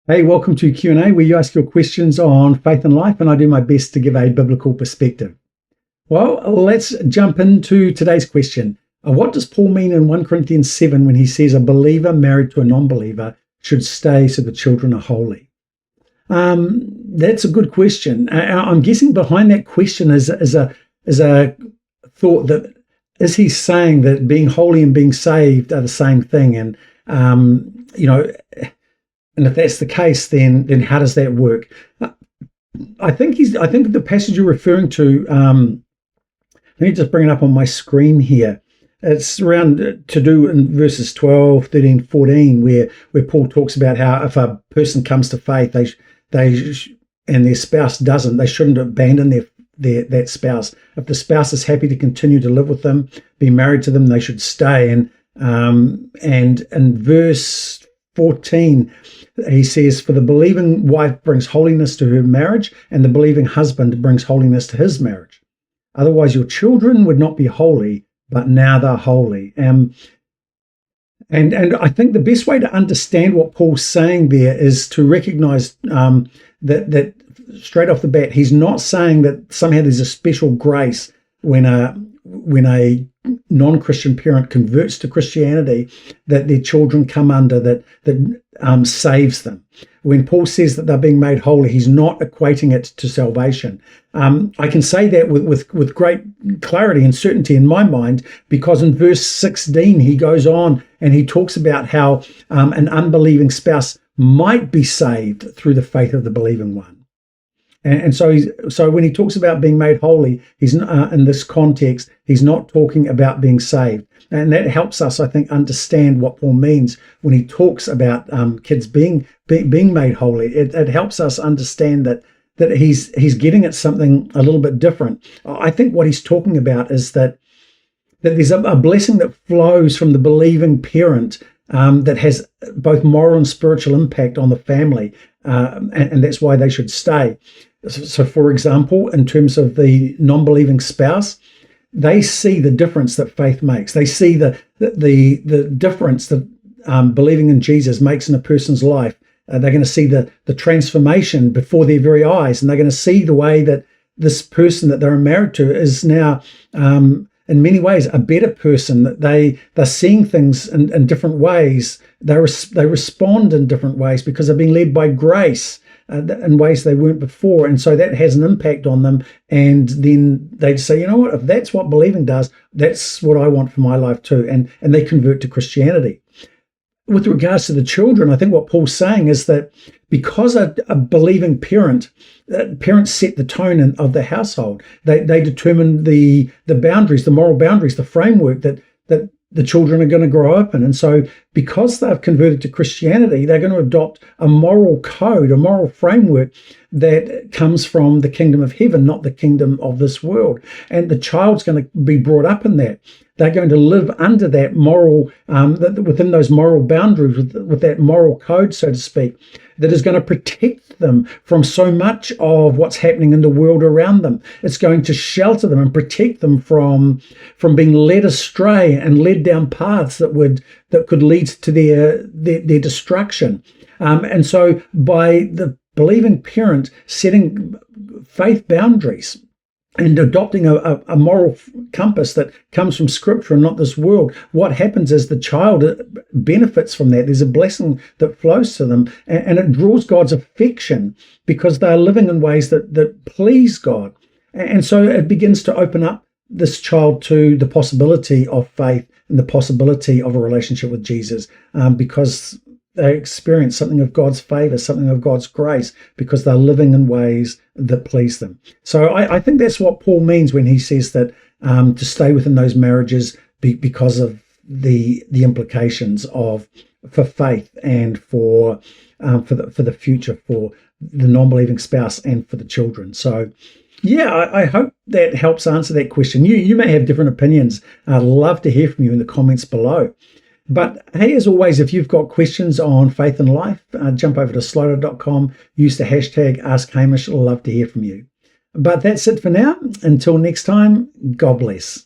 Hey, welcome to Q&A, where you ask your questions on faith and life, and I do my best to give a biblical perspective. Well, let's jump into today's question. What does Paul mean in 1 Corinthians 7 when he says a believer married to a non-believer should stay so the children are holy? That's a good question. I'm guessing behind that question is a thought that, is he saying that being holy and being saved are the same thing? And and if that's the case, then how does that work? I think the passage you're referring to, let me just bring it up on my screen here. It's around to do in verses 12, 13, 14, where Paul talks about how if a person comes to faith, and their spouse doesn't, they shouldn't abandon that spouse. If the spouse is happy to continue to live with them, be married to them, they should stay. And in verse 14, he says, "For the believing wife brings holiness to her marriage, and the believing husband brings holiness to his marriage. Otherwise, your children would not be holy, but now they're holy." And I think the best way to understand what Paul's saying there is to recognize that straight off the bat, he's not saying that somehow there's a special grace when a non-Christian parent converts to Christianity that their children come under that saves them. When Paul says that they're being made holy, he's not equating it to salvation. I can say that with great clarity and certainty in my mind, because in verse 16 he goes on and he talks about how an unbelieving spouse might be saved through the faith of the believing one. And so when he talks about being made holy, he's in this context, he's not talking about being saved. And that helps us, I think, understand what Paul means when he talks about kids being made holy. It helps us understand that he's getting at something a little bit different. I think what he's talking about is that there's a blessing that flows from the believing parent that has both moral and spiritual impact on the family, and that's why they should stay. So, for example, in terms of the non-believing spouse, they see the difference that faith makes. They see the difference that believing in Jesus makes in a person's life. They're going to see the transformation before their very eyes, and they're going to see the way that this person that they're married to is now, in many ways, a better person. That they're seeing things in different ways. They respond in different ways because they're being led by grace in ways they weren't before. And so that has an impact on them. And then they say, you know what, if that's what believing does, that's what I want for my life too. And they convert to Christianity. With regards to the children, I think what Paul's saying is that because a believing parents set the tone of the household. They determine the boundaries, the moral boundaries, the framework that the children are going to grow up in. And so because they've converted to Christianity, they're going to adopt a moral code, a moral framework that comes from the kingdom of heaven, not the kingdom of this world. And the child's going to be brought up in that. They're going to live under that moral, within those moral boundaries, with that moral code, so to speak, that is going to protect them from so much of what's happening in the world around them. It's going to shelter them and protect them from being led astray and led down paths that could lead to their destruction. And so by the believing parent setting faith boundaries and adopting a moral compass that comes from Scripture and not this world, what happens is the child benefits from that. There's a blessing that flows to them, and it draws God's affection because they're living in ways that please God. And so it begins to open up this child to the possibility of faith and the possibility of a relationship with Jesus, because they experience something of God's favor, something of God's grace, because they're living in ways that please them. So I think that's what Paul means when he says that to stay within those marriages because of the implications for faith and for the future, for the non-believing spouse and for the children. So yeah, I hope that helps answer that question. You may have different opinions. I'd love to hear from you in the comments below. But hey, as always, if you've got questions on faith and life, jump over to slido.com, use the hashtag askhamish. I'd love to hear from you. But that's it for now. Until next time, God bless.